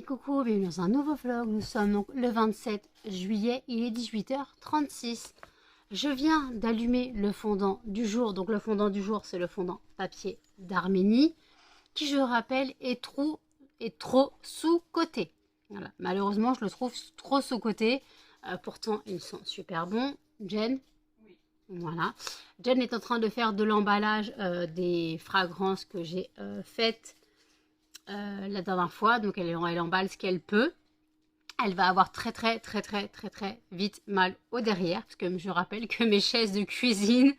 coucou, bienvenue dans un nouveau vlog. Nous sommes donc le 27 juillet, il est 18h36. Je viens d'allumer le fondant du jour. Donc le fondant du jour, c'est le fondant papier d'Arménie, qui je rappelle est trop sous-coté. Voilà. Malheureusement, je le trouve trop sous-coté. Pourtant, ils sont super bons. Jen? Oui. Voilà. Jen est en train de faire de l'emballage des fragrances que j'ai faites la dernière fois, donc elle emballe ce qu'elle peut. Elle va avoir très vite mal au derrière, parce que je rappelle que mes chaises de cuisine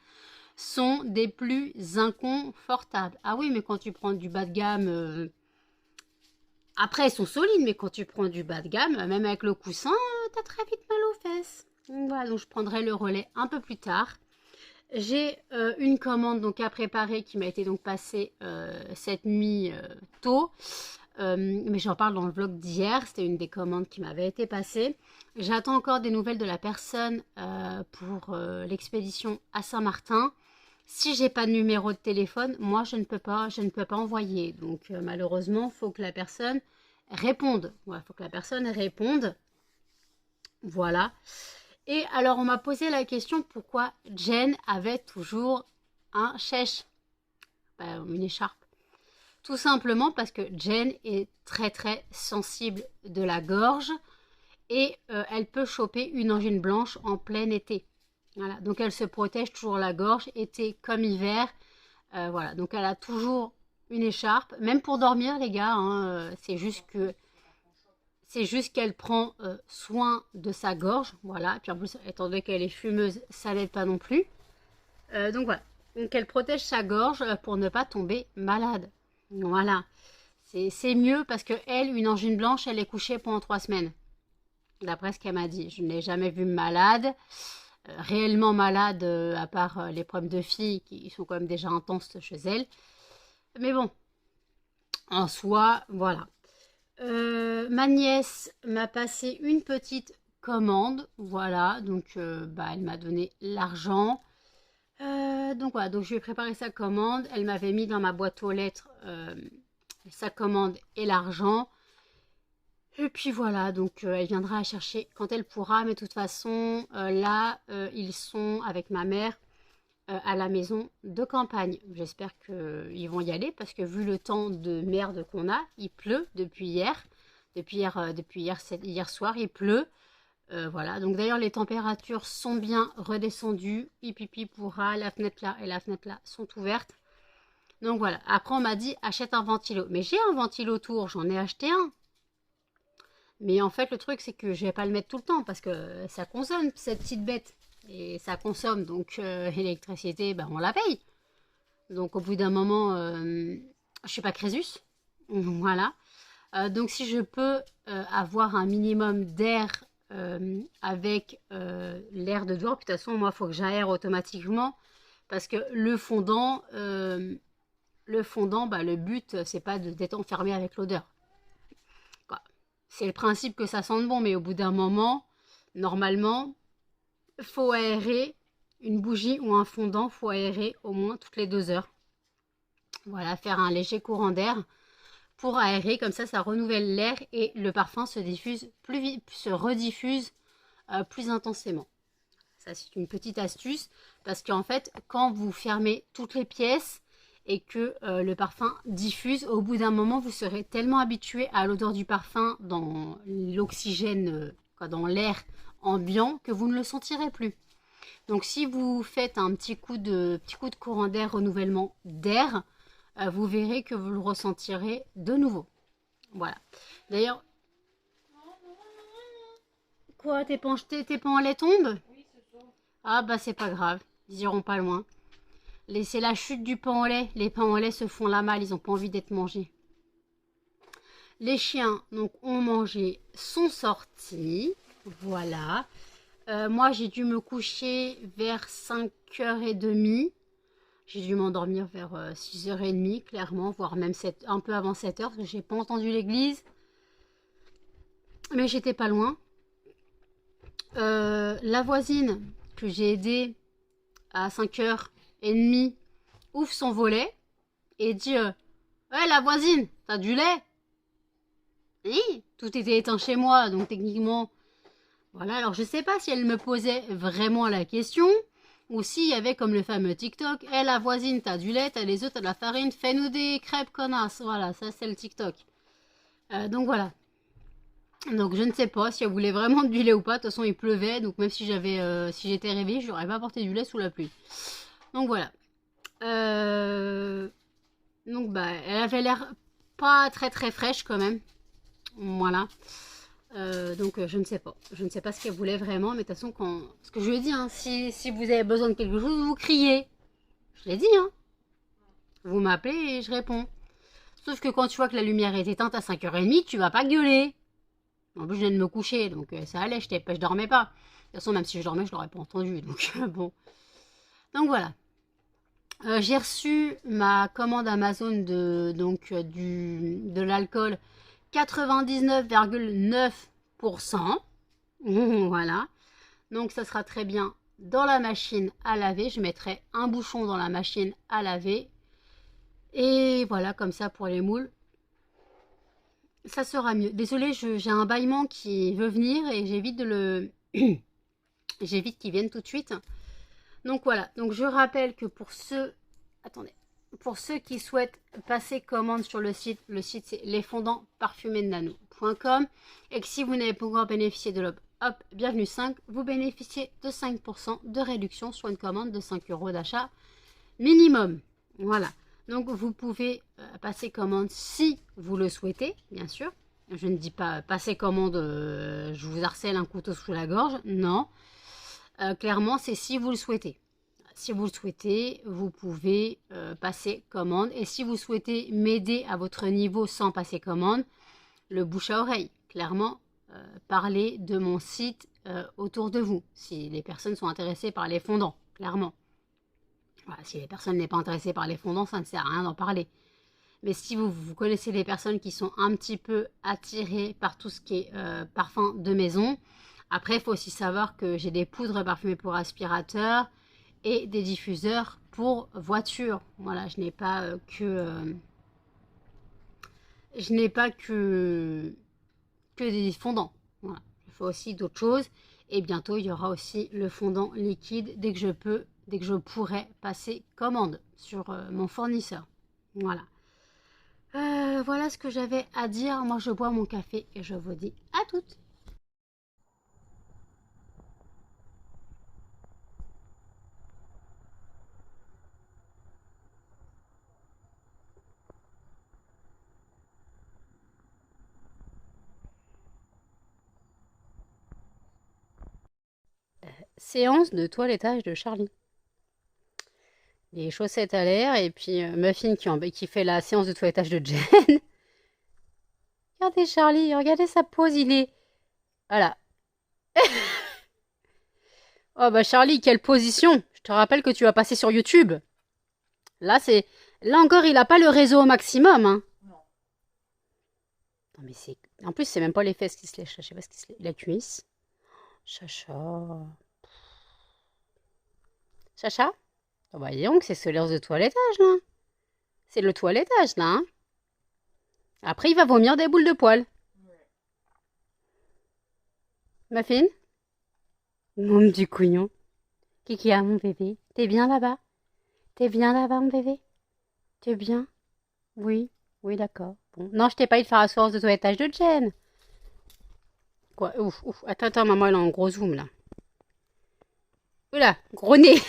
sont des plus inconfortables. Ah oui, mais quand tu prends du bas de gamme, après elles sont solides, mais quand tu prends du bas de gamme, même avec le coussin, t'as très vite mal aux fesses. Donc voilà, donc je prendrai le relais un peu plus tard. J'ai une commande donc à préparer qui m'a été donc passée cette nuit tôt. Mais j'en parle dans le vlog d'hier. C'était une des commandes qui m'avait été passée. J'attends encore des nouvelles de la personne pour l'expédition à Saint-Martin. Si j'ai pas de numéro de téléphone, moi je ne peux pas envoyer. Donc malheureusement, il faut que la personne réponde. Ouais, faut que la personne réponde. Voilà. Et alors, on m'a posé la question pourquoi Jen avait toujours un chèche, une écharpe. Tout simplement parce que Jen est très sensible de la gorge et elle peut choper une angine blanche en plein été. Voilà, donc elle se protège toujours la gorge, été comme hiver. Voilà, donc elle a toujours une écharpe, même pour dormir, les gars. Hein, c'est juste qu'elle prend soin de sa gorge, voilà. Et puis en plus, étant donné qu'elle est fumeuse, ça l'aide pas non plus. Donc voilà. Donc elle protège sa gorge pour ne pas tomber malade. Voilà. C'est mieux parce que elle, une angine blanche, elle est couchée pendant 3 semaines. D'après ce qu'elle m'a dit. Je ne l'ai jamais vue malade. Réellement malade, à part les problèmes de filles qui sont quand même déjà intenses chez elle. Mais bon. En soi, voilà. Ma nièce m'a passé une petite commande, voilà, donc elle m'a donné l'argent. Donc voilà, donc je lui ai préparé sa commande. Elle m'avait mis dans ma boîte aux lettres sa commande et l'argent. Et puis voilà, donc elle viendra chercher quand elle pourra, mais de toute façon, là, ils sont avec ma mère à la maison de campagne. J'espère qu'ils vont y aller parce que vu le temps de merde qu'on a, il pleut depuis hier. Hier soir, il pleut. Voilà, donc d'ailleurs les températures sont bien redescendues. Pipi pourra, la fenêtre là et la fenêtre là sont ouvertes. Donc voilà, après on m'a dit achète un ventilo. Mais j'ai un ventilo autour, j'en ai acheté un. Mais en fait le truc c'est que je vais pas le mettre tout le temps parce que ça consomme cette petite bête. Et ça consomme, donc l'électricité, on la paye. Donc au bout d'un moment, je suis pas Crésus. Voilà. Donc si je peux avoir un minimum d'air avec l'air de dehors, puis de toute façon, moi, il faut que j'aère automatiquement. Parce que le fondant, le but, c'est pas d'être enfermé avec l'odeur. C'est le principe que ça sente bon, mais au bout d'un moment, normalement, faut aérer une bougie ou un fondant, faut aérer au moins toutes les 2 heures. Voilà, faire un léger courant d'air pour aérer, comme ça renouvelle l'air et le parfum se diffuse plus vite, se rediffuse plus intensément. Ça c'est une petite astuce parce qu'en fait quand vous fermez toutes les pièces et que le parfum diffuse, au bout d'un moment vous serez tellement habitué à l'odeur du parfum dans l'oxygène, dans l'air ambiant que vous ne le sentirez plus. Donc si vous faites un petit coup de courant d'air, renouvellement d'air, vous verrez que vous le ressentirez de nouveau. Voilà. D'ailleurs, quoi, tes pains en lait tombent? Ah bah c'est pas grave, ils iront pas loin. C'est la chute du pain au lait. Les pains au lait se font la malle, ils n'ont pas envie d'être mangés. Les chiens donc ont mangé, sont sortis. Voilà. Moi j'ai dû me coucher vers 5h30. J'ai dû m'endormir vers 6h30, clairement, voire même un peu avant 7h, parce que j'ai pas entendu l'église. Mais j'étais pas loin. La voisine que j'ai aidée à 5h30 ouvre son volet et dit ouais, la voisine, t'as du lait? Et tout était éteint chez moi, donc techniquement... Voilà, alors je sais pas si elle me posait vraiment la question, ou s'il y avait comme le fameux TikTok, « Eh la voisine, t'as du lait, t'as les œufs, t'as de la farine, fais-nous des crêpes, connasse !» Voilà, ça c'est le TikTok. Donc voilà. Donc je ne sais pas si elle voulait vraiment du lait ou pas. De toute façon il pleuvait, donc même si si j'étais réveillée, je n'aurais pas apporté du lait sous la pluie. Donc voilà. Donc bah elle avait l'air pas très très fraîche quand même. Voilà. Donc je ne sais pas. Je ne sais pas ce qu'elle voulait vraiment, mais de toute façon quand... Ce que je lui ai dit, hein, si vous avez besoin de quelque chose, vous criez. Je l'ai dit, hein. Vous m'appelez et je réponds. Sauf que quand tu vois que la lumière est éteinte à 5h30, tu vas pas gueuler. En plus, je viens de me coucher, donc ça allait, je dormais pas. De toute façon, même si je dormais, je l'aurais pas entendu. Donc, bon. Donc, voilà. J'ai reçu ma commande Amazon de l'alcool 99,9%. Voilà. Donc, ça sera très bien dans la machine à laver. Je mettrai un bouchon dans la machine à laver. Et voilà, comme ça pour les moules. Ça sera mieux. Désolée, j'ai un bâillement qui veut venir et j'évite de le... j'évite qu'il vienne tout de suite. Donc voilà. Donc je rappelle que pour ceux... Attendez. Pour ceux qui souhaitent passer commande sur le site c'est lesfondantparfumésnano.com et que si vous n'avez pas encore bénéficié de l'offre Hop, bienvenue 5, vous bénéficiez de 5% de réduction sur une commande de 5 € d'achat minimum. Voilà. Donc vous pouvez passer commande si vous le souhaitez, bien sûr. Je ne dis pas passer commande, je vous harcèle un couteau sous la gorge. Non. Clairement, c'est si vous le souhaitez. Si vous le souhaitez, vous pouvez passer commande. Et si vous souhaitez m'aider à votre niveau sans passer commande, le bouche à oreille. Clairement, parlez de mon site autour de vous. Si les personnes sont intéressées par les fondants, clairement. Voilà, si les personnes n'est pas intéressées par les fondants, ça ne sert à rien d'en parler. Mais si vous connaissez les personnes qui sont un petit peu attirées par tout ce qui est parfum de maison, après il faut aussi savoir que j'ai des poudres parfumées pour aspirateur et des diffuseurs pour voiture. Voilà, je n'ai pas que des fondants. Voilà, il faut aussi d'autres choses. Et bientôt, il y aura aussi le fondant liquide dès que je pourrai passer commande sur mon fournisseur. Voilà. Voilà ce que j'avais à dire. Moi, je bois mon café et je vous dis à toutes. Séance de toilettage de Charlie. Les chaussettes à l'air et puis Muffin qui fait la séance de toilettage de Jen. Regardez Charlie, regardez sa pose, il est... Voilà. Oh bah Charlie, quelle position! Je te rappelle que tu vas passer sur YouTube. Là, Là encore, il n'a pas le réseau au maximum, hein. Non. Non mais c'est... En plus, c'est même pas les fesses qui se lèchent. Je sais pas ce qui se lèche. La cuisse. Chacha. Chacha? Oh bah dis donc, c'est ce l'air de toilettage, là. C'est le toilettage, là, hein. Après, il va vomir des boules de poils. Ouais. Muffin? Mon petit couillon. Kiki, ah, mon bébé. T'es bien là-bas? T'es bien là-bas, mon bébé? T'es bien? Oui. Oui, d'accord. Bon. Non, je t'ai pas dit de faire la séance de toilettage de Jen. Quoi? Ouf, ouf. Attends, maman, elle a un gros zoom, là. Oula, gros nez.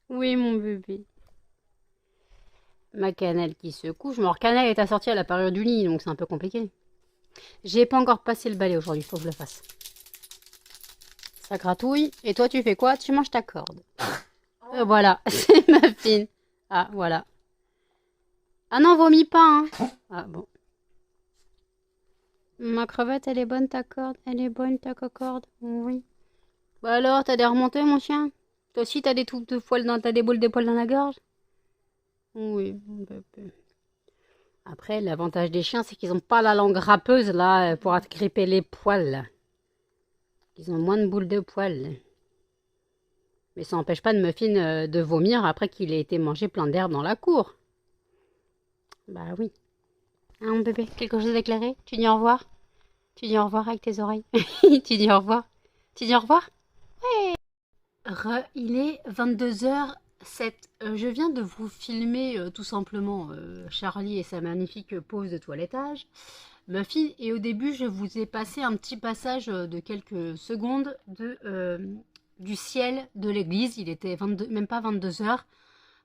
Oui, mon bébé. Ma cannelle qui se couche. Mon cannelle est assortie à la parure du lit, donc c'est un peu compliqué. J'ai pas encore passé le balai aujourd'hui, faut que je le fasse. Ça gratouille. Et toi, tu fais quoi? Tu manges ta corde. Voilà, c'est Muffin. Ah, voilà. Ah non, vomis pas, hein. Ah, bon. Ma crevette, elle est bonne, ta corde? Elle est bonne, ta corde? Oui. Bah alors, t'as des remontées, mon chien? Toi aussi, t'as des touffes de poils t'as des boules de poils dans la gorge? Oui. Après, l'avantage des chiens, c'est qu'ils n'ont pas la langue râpeuse, là, pour gripper les poils. Ils ont moins de boules de poils. Mais ça n'empêche pas de Muffin de vomir après qu'il ait été mangé plein d'herbes dans la cour. Bah oui. Hein, mon bébé, quelque chose d'éclairé? Tu dis au revoir? Tu dis au revoir avec tes oreilles? Tu dis au revoir? Tu dis au revoir? Il est 22h07. Je viens de vous filmer tout simplement Charlie et sa magnifique pause de toilettage. Muffin, et au début, je vous ai passé un petit passage de quelques secondes du ciel de l'église. Il était 22, même pas 22h,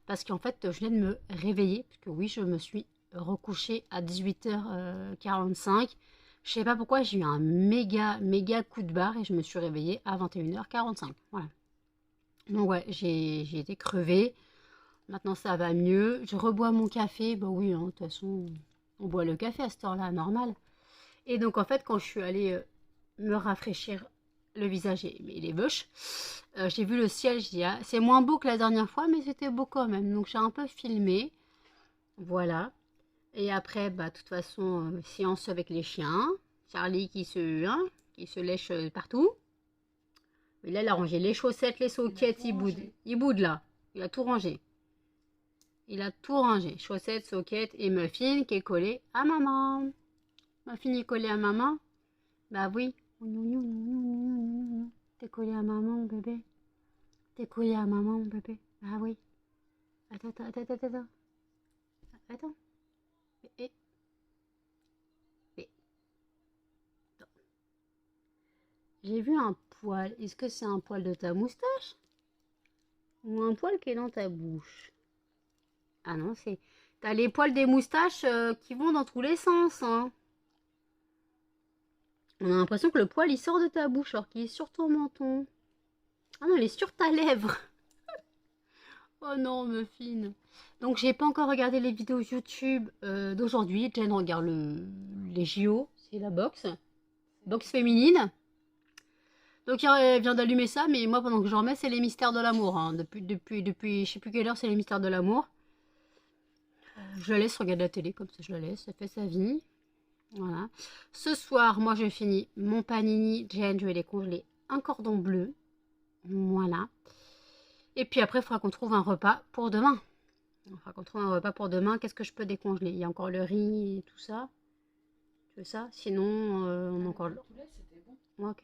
parce qu'en fait, je viens de me réveiller, parce que oui, je me suis recouchée à 18h45. Je sais pas pourquoi, j'ai eu un méga coup de barre et je me suis réveillée à 21h45. Voilà. Donc ouais, j'ai été crevée. Maintenant, ça va mieux. Je rebois mon café. Bah oui, hein, de toute façon, on boit le café à cette heure-là, normal. Et donc, en fait, quand je suis allée me rafraîchir le visage et les bouches, j'ai vu le ciel. Je dis, ah, c'est moins beau que la dernière fois, mais c'était beau quand même. Donc, j'ai un peu filmé. Voilà. Et après, bah, de toute façon, séance avec les chiens. Charlie qui se lèche partout. Mais là, il a rangé les chaussettes, les soquettes, il boude. Il boude là. Il a tout rangé. Il a tout rangé. Chaussettes, soquettes et Muffin qui est collé à maman. Muffin est collé à maman. Bah oui. T'es collé à maman, bébé. T'es collé à maman, bébé. Ah oui. Attends. Attends. Et, et. J'ai vu un poil. Est-ce que c'est un poil de ta moustache? Ou un poil qui est dans ta bouche? Ah non, c'est... T'as les poils des moustaches qui vont dans tous les sens, hein. On a l'impression que le poil il sort de ta bouche alors qu'il est sur ton menton. Ah non, il est sur ta lèvre. Oh non, Muffin. Donc j'ai pas encore regardé les vidéos YouTube d'aujourd'hui. Jen regarde les JO, c'est la boxe féminine. Donc elle vient d'allumer ça, mais moi pendant que j'en remets, c'est les mystères de l'amour. Hein. Depuis, je sais plus quelle heure, c'est les mystères de l'amour. Je la laisse regarder la télé, comme ça je la laisse, elle fait sa vie. Voilà. Ce soir, moi je finis mon panini. Jen, je vais les congeler un cordon bleu. Voilà. Et puis après, il faudra qu'on trouve un repas pour demain. Il faudra qu'on trouve un repas pour demain. Qu'est-ce que je peux décongeler? Il y a encore le riz et tout ça. Tu veux ça? Sinon, on a encore le poulet, c'était bon. Ok.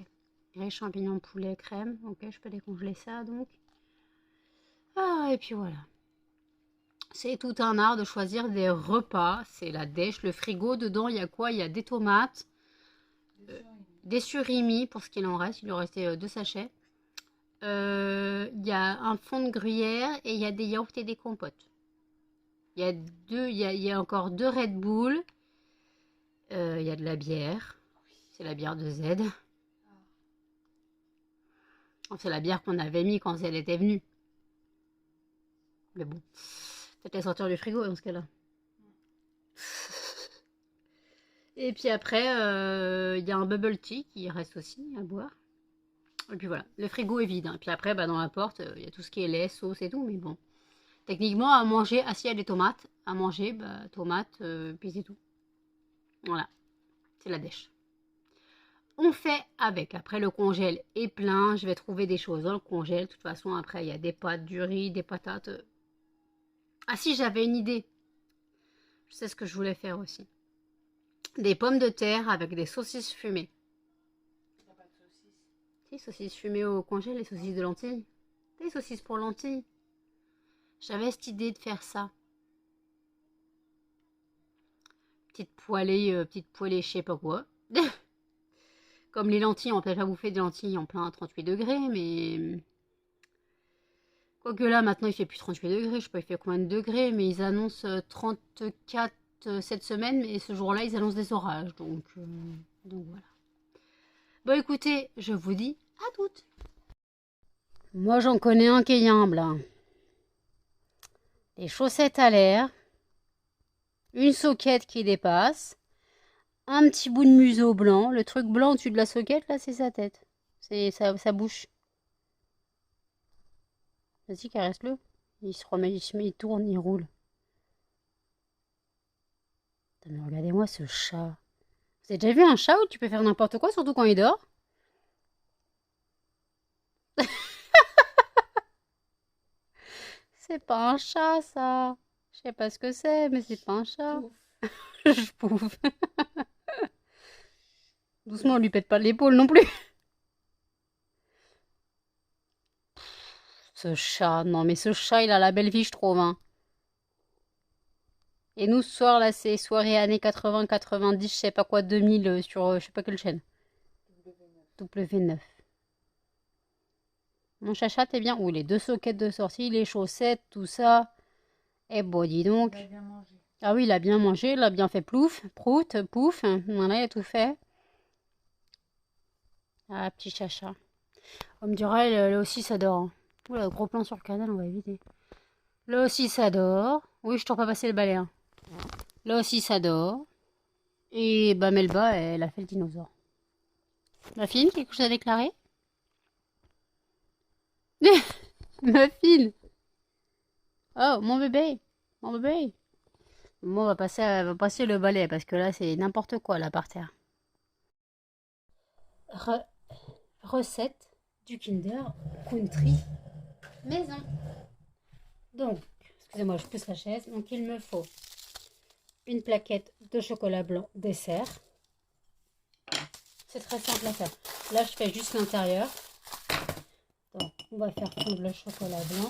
Riz, champignons, poulet, crème. Ok, je peux décongeler ça donc. Ah, et puis voilà. C'est tout un art de choisir des repas. C'est la dèche, le frigo. Dedans, il y a quoi? Il y a des tomates, des surimi pour ce qu'il en reste. Il lui restait 2 sachets. Il y a un fond de gruyère et il y a des yaourts et des compotes. Il y a encore 2 Red Bull. Il y a de la bière. C'est la bière de Z. C'est la bière qu'on avait mis quand elle était venue. Mais bon, peut-être la sortir du frigo dans ce cas-là. Et puis après, il y a un bubble tea qui reste aussi à boire. Et puis voilà, le frigo est vide. Hein. Et puis après, bah, dans la porte, il y a tout ce qui est lait, sauce et tout. Mais bon, techniquement, à manger, s'il y a des tomates, à manger, bah, tomates, puis c'est tout. Voilà, c'est la dèche. On fait avec. Après, le congèle est plein. Je vais trouver des choses dans le congèle. De toute façon, après, il y a des pâtes, du riz, des patates. Ah si, j'avais une idée. Je sais ce que je voulais faire aussi. Des pommes de terre avec des saucisses fumées. Il n'y a pas de saucisses. Si, saucisses fumées au congèle, les saucisses de lentilles. Des saucisses pour lentilles. J'avais cette idée de faire ça. Petite poêlée, je sais pas quoi. Comme les lentilles, on peut pas bouffer des lentilles en plein 38 degrés, mais... Quoique là, maintenant, il fait plus 38 degrés. Je sais pas, il fait combien de degrés, mais ils annoncent 34 cette semaine, et ce jour-là, ils annoncent des orages. Donc voilà. Bon, écoutez, je vous dis à toutes. Moi, j'en connais un qui est humble. Hein. Les chaussettes à l'air, une soquette qui dépasse, un petit bout de museau blanc. Le truc blanc au-dessus de la soquette, là, c'est sa tête. C'est sa bouche. Vas-y, caresse-le. Il se remet, il tourne, il roule. Mais regardez-moi ce chat. Vous avez déjà vu un chat où tu peux faire n'importe quoi, surtout quand il dort? C'est pas un chat, ça. Je sais pas ce que c'est, mais c'est pas un chat. Je pouffe. Doucement, on lui pète pas l'épaule non plus. Ce chat, non mais ce chat, il a la belle vie, je trouve. Hein. Et nous, ce soir, là, c'est soirée années 80, 90, je sais pas quoi, 2000 sur je sais pas quelle chaîne. W9. Mon chacha, t'es bien? Ouh, les deux sockets de sortie, les chaussettes, tout ça. Eh bon, dis donc. Il a bien mangé. Ah oui, il a bien mangé, il a bien fait plouf, prout, pouf. Voilà, il a tout fait. Ah, petit chacha. On me dira, là aussi, ça dort. Hein. Oula, gros plan sur le canal, on va éviter. Là aussi, ça dort. Oui, je t'en pas passer le balai. Hein. Là aussi, ça dort. Et bah, Melba, elle a fait le dinosaure. Ma fille, quelque chose à déclarer? Ma fille. Oh, mon bébé. Mon bébé. Bon, on va passer le balai parce que là, c'est n'importe quoi, là, par terre. Recette du Kinder Country maison. Donc, excusez-moi, je pousse la chaise. Donc, il me faut une plaquette de chocolat blanc dessert. C'est très simple à faire. Là, je fais juste l'intérieur. Donc, on va faire fondre le chocolat blanc.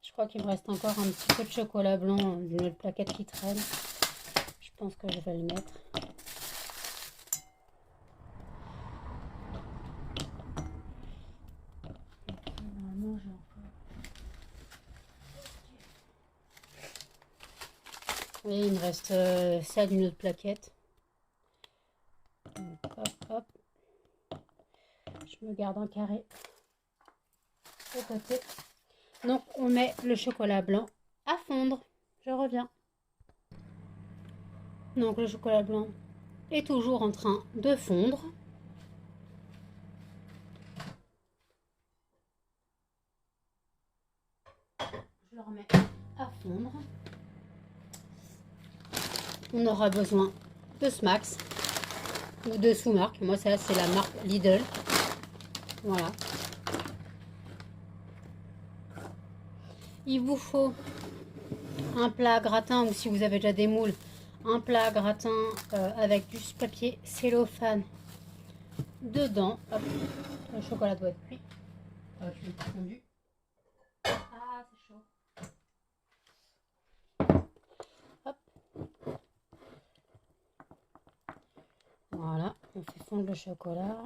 Je crois qu'il me reste encore un petit peu de chocolat blanc d'une autre plaquette qui traîne. Je pense que je vais le mettre. Normalement, j'ai encore. Oui, il me reste ça d'une autre plaquette. Donc, hop, hop. Je me garde un carré de côté. Donc, on met le chocolat blanc à fondre. Je reviens. Donc, le chocolat blanc est toujours en train de fondre. Je le remets à fondre. On aura besoin de Smacks ou de sous-marque. Moi, ça, c'est la marque Lidl. Voilà. Il vous faut un plat gratin ou si vous avez déjà des moules, un plat gratin avec du papier cellophane dedans. Hop. Le chocolat doit être cuit. Je l'ai fondu. Ah, c'est chaud. Hop. Voilà, on fait fondre le chocolat.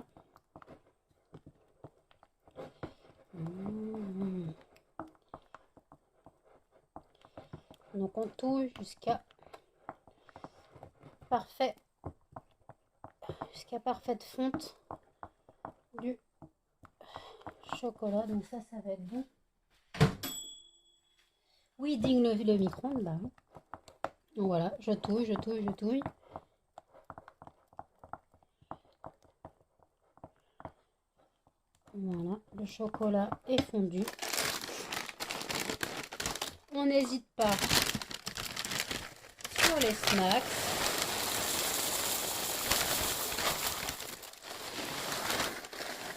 Donc on touille jusqu'à parfaite fonte du chocolat. Donc ça va être bon. Oui, digne le micro-ondes. Bah. Donc voilà, je touille, je touille, je touille. Voilà, le chocolat est fondu. On n'hésite pas sur les snacks.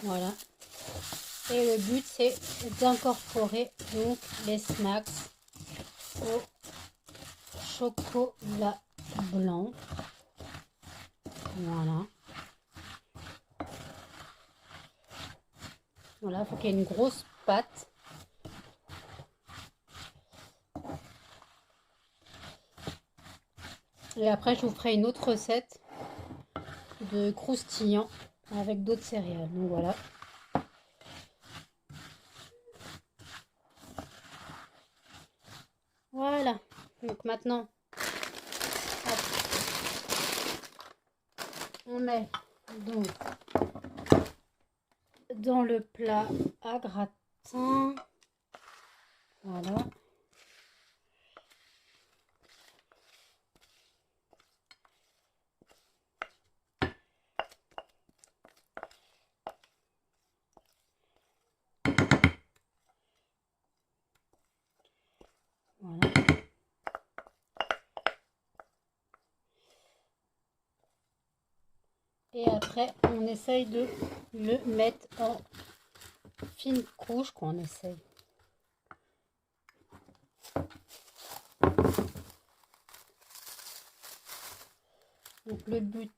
Voilà. Et le but c'est d'incorporer donc les snacks au chocolat blanc. Voilà. Voilà, il faut qu'il y ait une grosse pâte. Et après, je vous ferai une autre recette de croustillant avec d'autres céréales. Donc voilà. Voilà. Donc maintenant, hop, on met donc dans le plat à gratin. Voilà. Voilà. Et après, on essaye de le mettre en fine couche, qu'on essaye. Donc le but,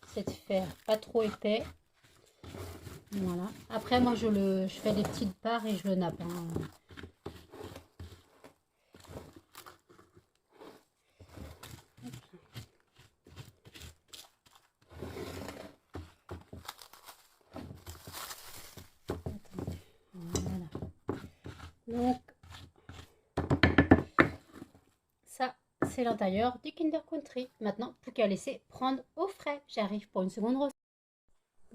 c'est de faire pas trop épais. Voilà. Après, moi, je fais des petites barres et je le nappe, hein. Voilà. Donc, ça, c'est l'intérieur du Kinder Country. Maintenant, plus qu'à laisser prendre au frais. J'arrive pour une seconde recette.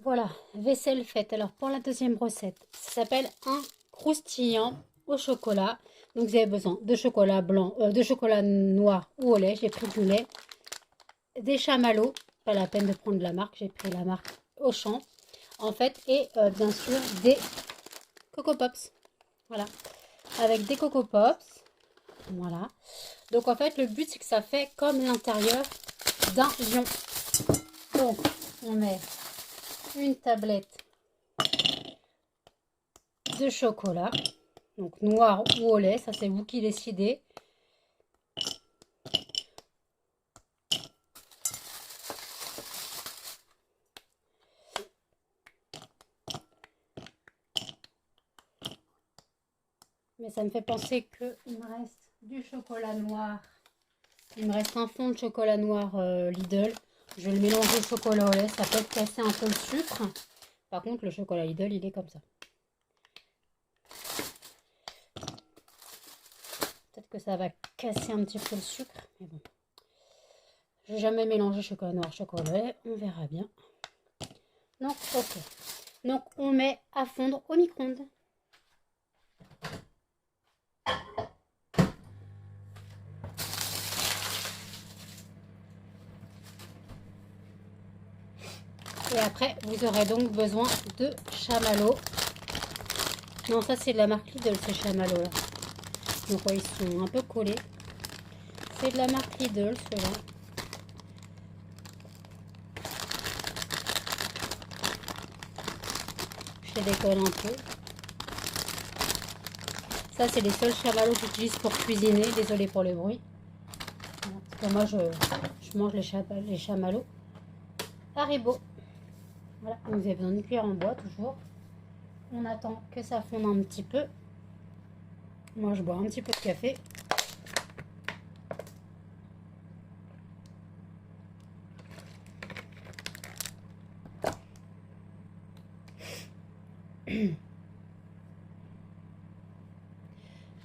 Voilà, vaisselle faite. Alors, pour la deuxième recette, ça s'appelle un croustillant au chocolat. Donc, vous avez besoin de chocolat blanc, de chocolat noir ou au lait. J'ai pris du lait, des chamallows. Pas la peine de prendre la marque. J'ai pris la marque Auchan, en fait. Et bien sûr, des Coco Pops. Voilà, avec des Coco Pops. Voilà. Donc, en fait, le but, c'est que ça fait comme l'intérieur d'un lion. Donc, on met une tablette de chocolat, donc noir ou au lait, ça c'est vous qui décidez. Mais ça me fait penser qu'il me reste du chocolat noir. Il me reste un fond de chocolat noir Lidl. Je vais le mélanger au chocolat au lait. Ça peut casser un peu le sucre. Par contre, le chocolat Lidl, il est comme ça. Peut-être que ça va casser un petit peu le sucre. Mais bon. Je n'ai jamais mélangé chocolat noir, chocolat au lait. On verra bien. Donc, ok. Donc, on met à fondre au micro-ondes. Et après, vous aurez donc besoin de chamallows. Non, ça c'est de la marque Lidl, ces chamallows là. Donc ouais, ils sont un peu collés. C'est de la marque Lidl, ceux-là. Je les décolle un peu. Ça, c'est les seuls chamallows que j'utilise pour cuisiner. Désolée pour le bruit. Parce que moi, je mange les chamallows Haribo. Voilà, donc vous avez besoin d'une cuillère en bois, toujours. On attend que ça fonde un petit peu. Moi, je bois un petit peu de café.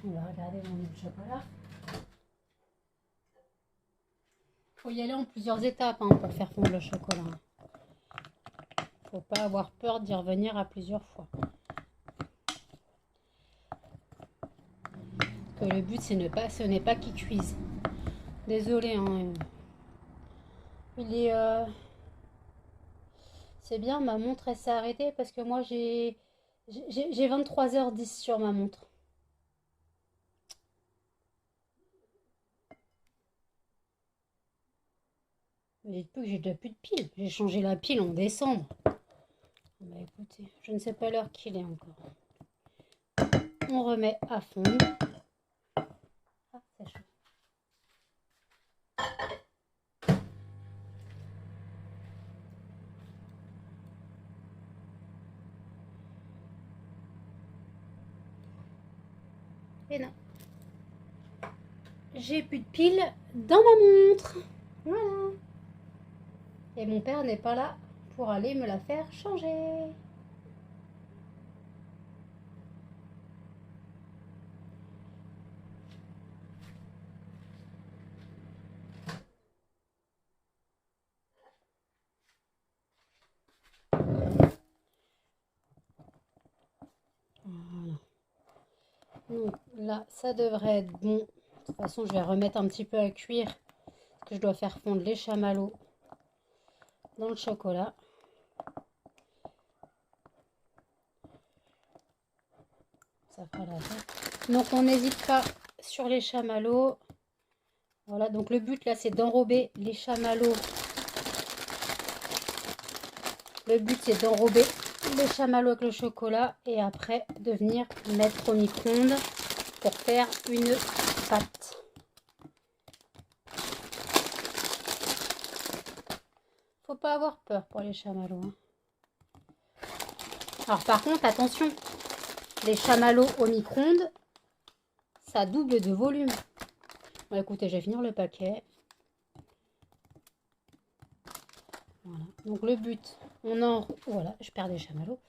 On va regarder mon chocolat. Il faut y aller en plusieurs étapes hein, pour faire fondre le chocolat. Faut pas avoir peur d'y revenir à plusieurs fois. Que le but ce n'est pas qu'il cuise. Désolée, hein. Il est c'est bien, ma montre elle s'est arrêtée parce que moi j'ai 23h10 sur ma montre. Dites plus que j'ai déjà plus de pile. J'ai changé la pile en décembre. Bah écoutez, je ne sais pas l'heure qu'il est encore. On remet à fondre. Ah, c'est chaud. Et non. J'ai plus de piles dans ma montre. Voilà. Et mon père n'est pas là pour aller me la faire changer. Voilà. Donc là, ça devrait être bon. De toute façon, je vais remettre un petit peu à cuire. Parce que je dois faire fondre les chamallows dans le chocolat. Ça fera la tête. Donc on n'hésite pas sur les chamallows. Voilà, donc le but là c'est d'enrober les chamallows. Le but c'est d'enrober les chamallows avec le chocolat et après de venir mettre au micro-ondes pour faire une pâte. pas avoir peur pour les chamallows. Hein. Alors par contre, attention, les chamallows au micro-ondes, ça double de volume. Bon, écoutez, je vais finir le paquet. Voilà. Donc le but, voilà, je perds des chamallows.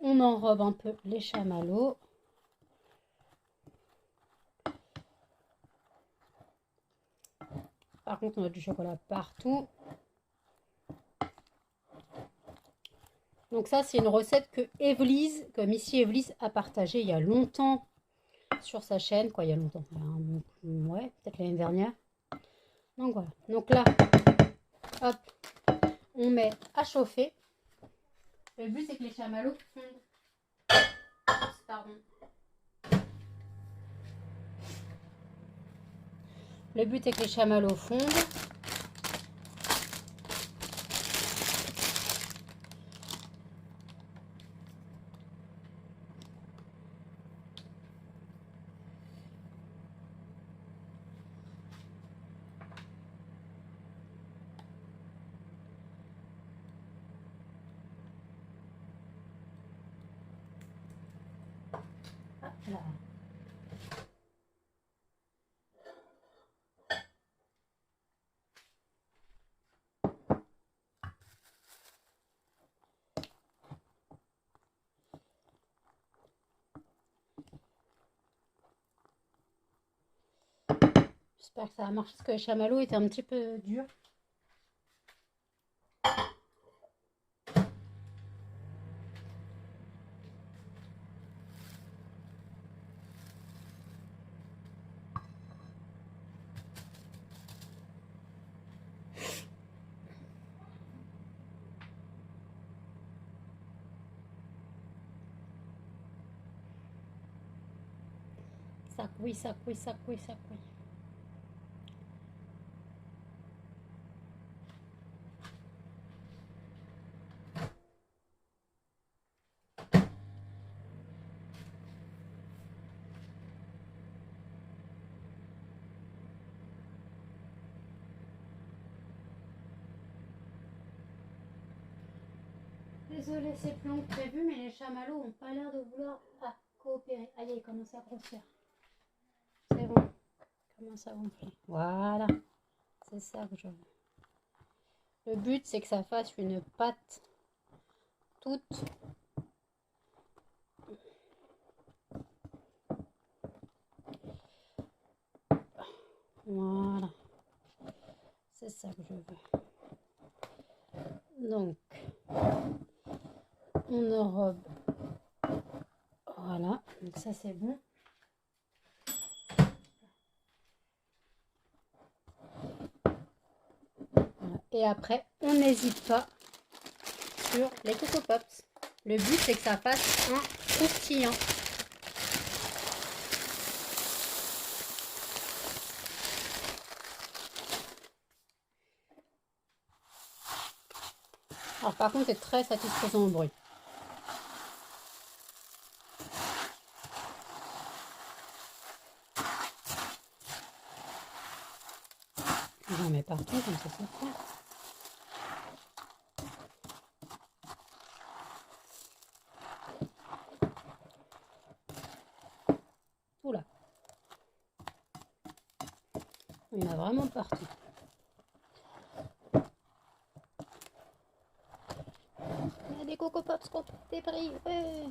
On enrobe un peu les chamallows. Par contre, on a du chocolat partout. Donc ça, c'est une recette que Evelyse, comme ici Evelyse, a partagée il y a longtemps sur sa chaîne. Quoi, il y a longtemps, ouais, peut-être l'année dernière. Donc voilà. Donc là, hop, on met à chauffer. Le but, c'est que les chamallows fondent. Pardon. Le but, c'est que les chamallows fondent. Là. J'espère que ça va marcher parce que les chamallows étaient un petit peu durs. Ça couille, ça couille, ça couille, ça couille. Désolée, c'est plus long que prévu, mais les chamallows n'ont pas l'air de vouloir coopérer. Aïe, ils commencent à grossir. C'est bon. Ils commencent à gonfler. Voilà. C'est ça que je veux. Le but, c'est que ça fasse une pâte toute. Voilà. C'est ça que je veux. Donc, on enrobe. Voilà. Donc ça, c'est bon. Voilà. Et après, on n'hésite pas sur les Coco Pops. Le but, c'est que ça fasse un croustillant. Alors par contre, c'est très satisfaisant au bruit. J'en mets partout, comme ça c'est fait. Oula. Il y en a vraiment partout. Il y a des Coco Pops qui ont été pris. Ouais.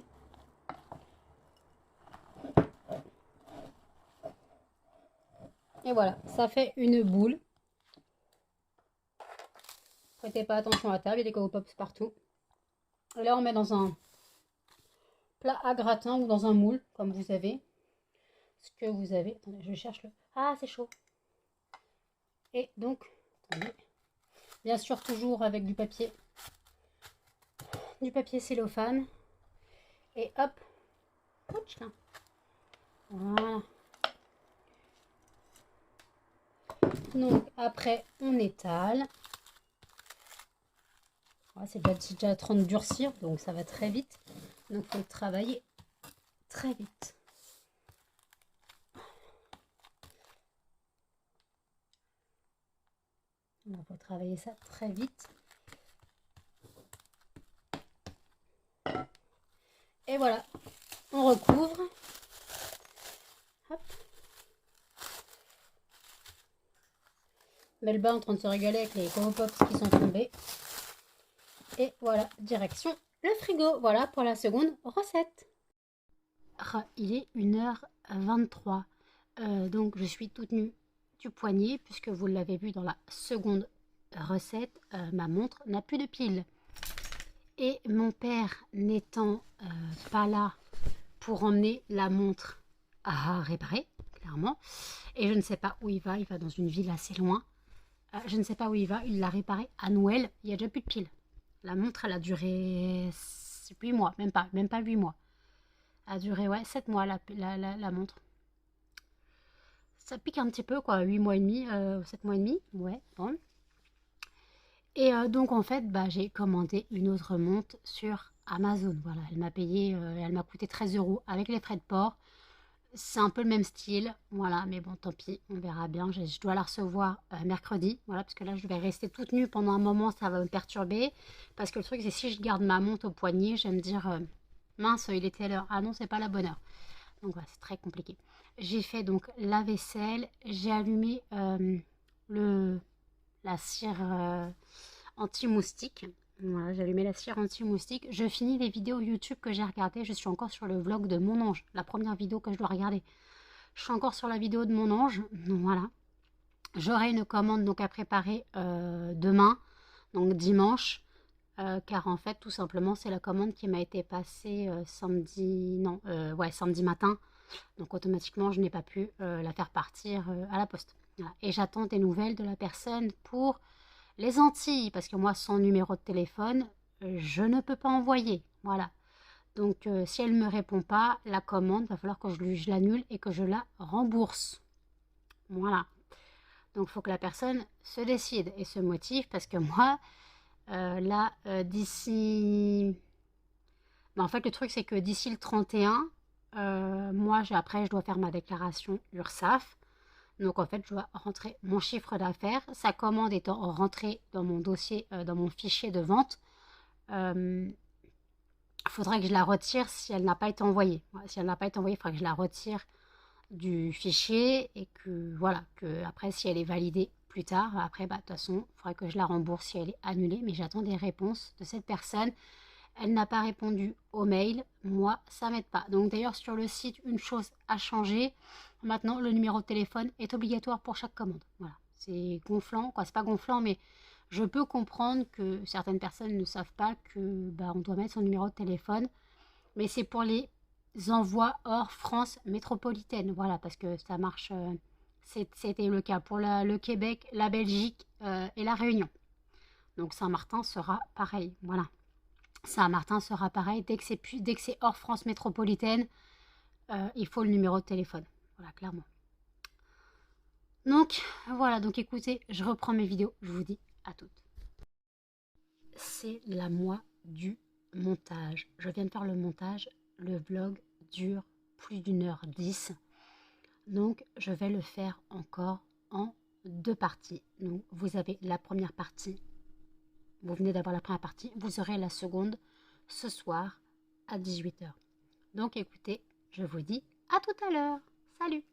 Et voilà, ça fait une boule. Prêtez pas attention à la table, il y a des Coco Pops partout. Et là, on met dans un plat à gratin ou dans un moule, comme vous avez. Ce que vous avez. Attendez, je cherche le... Ah, c'est chaud. Et donc, attendez. Bien sûr, toujours avec du papier cellophane. Et hop. Voilà. Donc, après, on étale. C'est déjà en train de durcir, donc ça va très vite. Donc, il faut travailler très vite. Il faut travailler ça très vite. Et voilà, on recouvre. Hop. Melba en train de se régaler avec les Coco Pops qui sont tombés. Et voilà, direction le frigo. Voilà pour la seconde recette. Il est 1h23. Donc je suis toute nue du poignet puisque vous l'avez vu dans la seconde recette. Ma montre n'a plus de pile. Et mon père n'étant pas là pour emmener la montre à réparer, clairement. Et je ne sais pas où il va dans une ville assez loin. Je ne sais pas où il va l'a réparé à Noël, il n'y a déjà plus de piles. La montre, elle a duré 8 mois, même pas 8 mois. Elle a duré, ouais, 7 mois la montre. Ça pique un petit peu, quoi, 8 mois et demi, 7 mois et demi, ouais, bon. Et donc, en fait, bah, j'ai commandé une autre montre sur Amazon. Voilà, elle m'a payé, elle m'a coûté 13 € avec les frais de port. C'est un peu le même style, voilà, mais bon, tant pis, on verra bien. Je dois la recevoir mercredi, voilà, parce que là, je vais rester toute nue pendant un moment, ça va me perturber. Parce que le truc, c'est si je garde ma montre au poignet, je vais me dire, mince, il était l'heure. Ah non, c'est pas la bonne heure. Donc voilà, c'est très compliqué. J'ai fait donc la vaisselle, j'ai allumé la cire anti-moustique. Voilà, j'ai allumé la cire anti-moustique. Je finis les vidéos YouTube que j'ai regardées. Je suis encore sur le vlog de mon ange, la première vidéo que je dois regarder. Je suis encore sur la vidéo de mon ange. Donc voilà. J'aurai une commande donc à préparer demain, donc dimanche. Car en fait, tout simplement, c'est la commande qui m'a été passée samedi matin. Donc automatiquement, je n'ai pas pu la faire partir à la poste. Voilà. Et j'attends des nouvelles de la personne pour les Antilles, parce que moi, sans numéro de téléphone, je ne peux pas envoyer. Voilà. Donc, si elle ne me répond pas, la commande, va falloir que je l'annule et que je la rembourse. Voilà. Donc, il faut que la personne se décide et se motive, parce que moi, d'ici... Ben, en fait, le truc, c'est que d'ici le 31, moi, après, je dois faire ma déclaration URSSAF. Donc en fait, je dois rentrer mon chiffre d'affaires. Sa commande étant rentrée dans mon dossier, dans mon fichier de vente, il faudrait que je la retire si elle n'a pas été envoyée. Si elle n'a pas été envoyée, il faudrait que je la retire du fichier et que voilà, que après si elle est validée plus tard, après bah, de toute façon, il faudrait que je la rembourse si elle est annulée. Mais j'attends des réponses de cette personne. Elle n'a pas répondu au mail. Moi, ça m'aide pas. Donc d'ailleurs, sur le site, une chose a changé. Maintenant, le numéro de téléphone est obligatoire pour chaque commande. Voilà. C'est gonflant, quoi. C'est pas gonflant, mais je peux comprendre que certaines personnes ne savent pas que bah, on doit mettre son numéro de téléphone. Mais c'est pour les envois hors France métropolitaine. Voilà, parce que ça marche. C'était le cas pour le Québec, la Belgique et la Réunion. Donc Saint-Martin sera pareil. Voilà. Saint-Martin sera pareil. Dès que c'est hors France métropolitaine, il faut le numéro de téléphone. Voilà, clairement. Donc, voilà. Donc, écoutez, je reprends mes vidéos. Je vous dis à toutes. C'est la moi du montage. Je viens de faire le montage. Le vlog dure plus d'1h10. Donc, je vais le faire encore en 2 parties. Donc, vous avez la première partie. Vous venez d'avoir la première partie. Vous aurez la seconde ce soir à 18h. Donc écoutez, je vous dis à tout à l'heure. Salut!